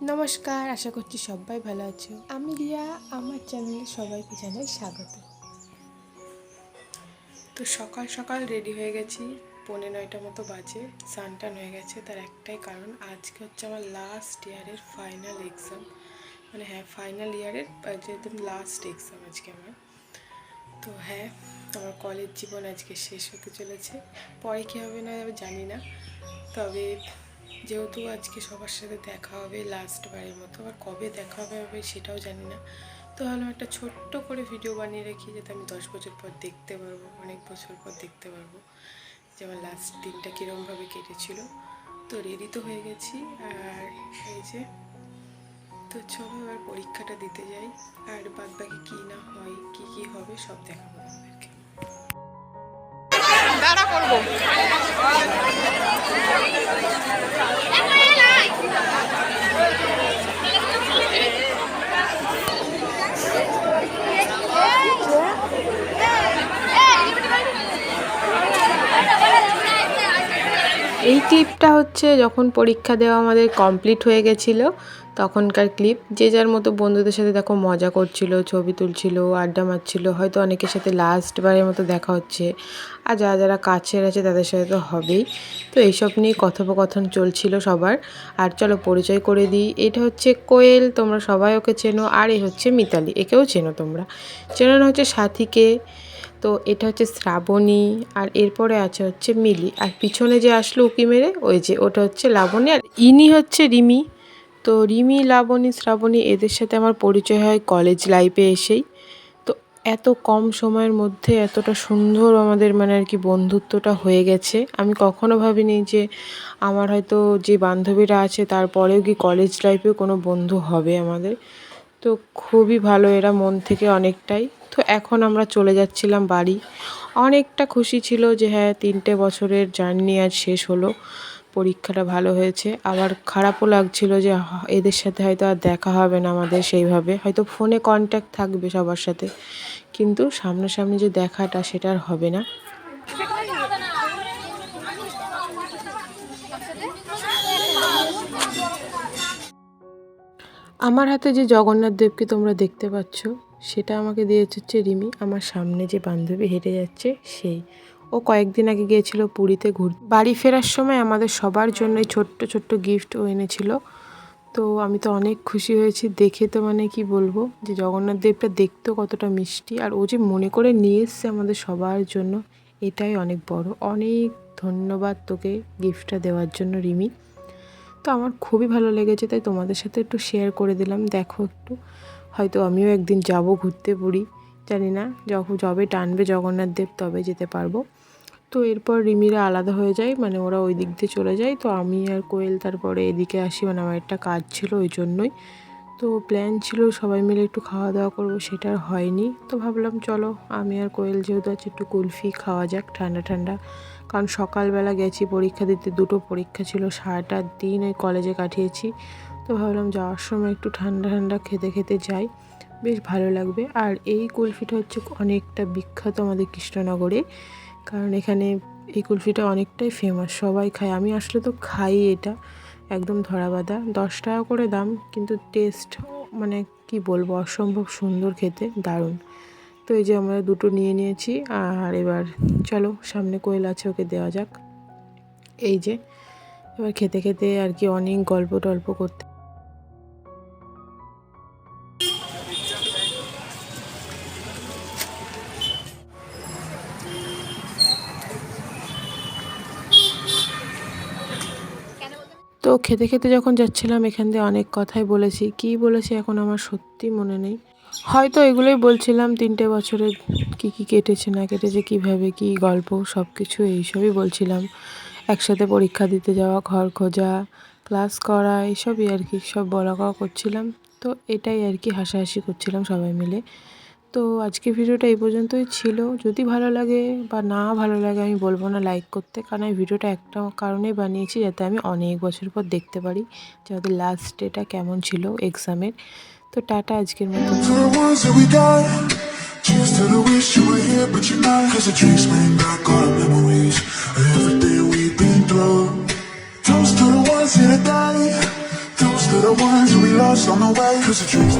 নমস্কার, আশা করছি সবাই ভালো আছো। আমি রিয়া, আমার চ্যানেলে সবাইকে জানাই স্বাগত। তো সকাল সকাল রেডি হয়ে গেছি, 9:30 মতো বাজে। স্নান টান হয়ে গেছে, তার একটাই কারণ, আজকে হচ্ছে আমার লাস্ট ইয়ারের ফাইনাল এক্সাম। মানে ফাইনাল ইয়ারের একদম লাস্ট এক্সাম আজকে আমার। তো আমার কলেজ জীবন আজকে শেষ হতে চলেছে। পরে কী হবে না জানি না, তবে যেহেতু আজকে সবার সাথে দেখা হবে লাস্ট বারের মতো, আর কবে দেখা হবে সেটাও জানি না। তো ভাবলাম একটা ছোট্ট করে ভিডিও বানিয়ে রাখি, যাতে আমি 10 বছর পর দেখতে পারবো, অনেক বছর পর দেখতে পারবো যে আমার লাস্ট দিনটা কীরকমভাবে কেটেছিল। তো রেডি তো হয়ে গেছি, আর এই যে তো চলো এবার পরীক্ষাটা দিতে যাই, আর বাদ বাকি কী না হয় কী হবে সব দেখাবো আপনাদেরকে। দাঁড়া করবো এই ক্লিপটা হচ্ছে যখন পরীক্ষা দেওয়া আমাদের কমপ্লিট হয়ে গেছিলো তখনকার ক্লিপ। যে যার মতো বন্ধুদের সাথে দেখো মজা করছিল, ছবি তুলছিল, আড্ডা মারছিল। হয়তো অনেকের সাথে লাস্টবারের মতো দেখা হচ্ছে, আর যারা যারা কাছের আছে তাদের সাথে তো হবেই। তো এইসব নিয়ে কথোপকথন চলছিল সবার। আর চলো পরিচয় করে দিই, এটা হচ্ছে কোয়েল, তোমরা সবাই ওকে চেনো। আর এ হচ্ছে মিতালি, একেও চেনো তোমরা। চেনো না হচ্ছে সাথীকে। তো এটা হচ্ছে শ্রাবণী, আর এরপরে আছে হচ্ছে মিলি, আর পিছনে যে আসলো উকি মেরে ওই যে ওটা হচ্ছে লাবণী, আর ইনি হচ্ছে রিমি। তো রিমি, লাবণী, শ্রাবণী এদের সাথে আমার পরিচয় হয় কলেজ লাইফে এসেই। তো এত কম সময়ের মধ্যে এতটা সুন্দর আমাদের মানে আর কি বন্ধুত্বটা হয়ে গেছে। আমি কখনো ভাবিনি যে আমার হয়তো যে বান্ধবীরা আছে তারপরেও কি কলেজ লাইফেও কোনো বন্ধু হবে আমাদের। তো খুবই ভালো এরা, মন থেকে অনেকটাই। তো এখন আমরা চলে যাচ্ছিলাম বাড়ি। অনেকটা খুশি ছিল যে 3টে বছরের জার্নি আজ শেষ হলো, পরীক্ষাটা ভালো হয়েছে। আবার খারাপও লাগছিল যে এদের সাথে হয়তো আর দেখা হবে না আমাদের সেইভাবে, হয়তো ফোনে কন্ট্যাক্ট থাকবে সবার সাথে, কিন্তু সামনাসামনি যে দেখাটা সেটা আর হবে না। আমার হাতে যে জগন্নাথ দেবকে তোমরা দেখতে পাচ্ছ সেটা আমাকে দিয়েছে হচ্ছে রিমি। আমার সামনে যে বান্ধবী হেঁটে যাচ্ছে সেই, ও কয়েকদিন আগে গিয়েছিল পুরীতে ঘুরতে। বাড়ি ফেরার সময় আমাদের সবার জন্যই ছোট্ট ছোট্ট গিফট ও এনেছিল। তো আমি তো অনেক খুশি হয়েছি দেখে। তো মানে কি বলবো, যে জগন্নাথ দেবটা দেখতেও কতটা মিষ্টি, আর ও যে মনে করে নিয়ে এসছে আমাদের সবার জন্য, এটাই অনেক বড়। অনেক ধন্যবাদ তোকে গিফটটা দেওয়ার জন্য রিমি। তো আমার খুবই ভালো লেগেছে, তাই তোমাদের সাথে একটু শেয়ার করে দিলাম। দেখো একটু, হয়তো আমিও একদিন যাব ঘুরতে পুরী, জানি না যখন যবে টানবে জগন্নাথ দেব তবে যেতে পারবো। তো এরপর রিমিরা আলাদা হয়ে যায়, মানে ওরা ওই দিক দিয়ে চলে যায়। তো আমি আর কোয়েল তারপরে এদিকে আসি, মানে আমার একটা কাজ ছিল ওই জন্যই। তো প্ল্যান ছিল সবাই মিলে একটু খাওয়া দাওয়া করবো, সেটা আর হয়নি। তো ভাবলাম চলো আমি আর কোয়েল যেহেতু আছে একটু কুলফি খাওয়া যাক ঠান্ডা ঠান্ডা। কারণ সকালবেলা গেছি পরীক্ষা দিতে, 2টো পরীক্ষা ছিল, সারাটা দিন ওই কলেজে কাটিয়েছি। তো ভাবলাম যাওয়ার সময় একটু ঠান্ডা ঠান্ডা খেতে খেতে যাই, বেশ ভালো লাগবে। আর এই কুলফিটা হচ্ছে অনেকটা বিখ্যাত আমাদের কৃষ্ণনগরে, কারণ এখানে এই কুলফিটা অনেকটাই ফেমাস, সবাই খায়। আমি আসলে তো খাই এটা, একদম ধরাবাঁধা। 10 টাকা করে দাম, কিন্তু টেস্ট মানে কি বলবো, অসম্ভব সুন্দর খেতে, দারুণ। তো এই যে আমরা 2টো নিয়ে নিয়েছি, আর এবার চলো সামনে কোয়েল আছে, ওকে দেওয়া যাক। এই যে এবার খেতে খেতে আর কি অনেক গল্প টল্প করতে। তো খেতে খেতে যখন যাচ্ছিলাম এখান দিয়ে অনেক কথাই বলেছি, কী বলেছি এখন আমার সত্যি মনে নেই। হয়তো এগুলোই বলছিলাম 3টে বছরের কী কী কেটেছে না কেটেছে, কীভাবে কী গল্প, সব কিছু এইসবই বলছিলাম। একসাথে পরীক্ষা দিতে যাওয়া, ঘর খোঁজা, ক্লাস করা, এইসবই আর কি, সব বলা কওয়া করছিলাম। তো এটাই আর কি হাসাহাসি করছিলাম সবাই মিলে। তো আজকে ভিডিওটা এই পর্যন্তই ছিল। যদি ভালো লাগে বা না ভালো লাগে আমি বলবো না লাইক করতে, কারণ এই ভিডিওটা একটা কারণেই বানিয়েছি, যাতে আমি অনেক বছর পর দেখতে পারি যে আমাদের লাস্ট ডেটা কেমন ছিল এক্সামের। তো টাটা আজকের মতো। Cheers to the wish you were here, but you're not. 'Cause the drinks bring back all the memories of everything we've been through. Toast to the ones here today. Toast to the ones we lost on the way. 'Cause the trees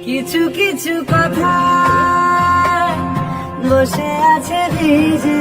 কিছু কিছু কথা বসে আছে ভিজে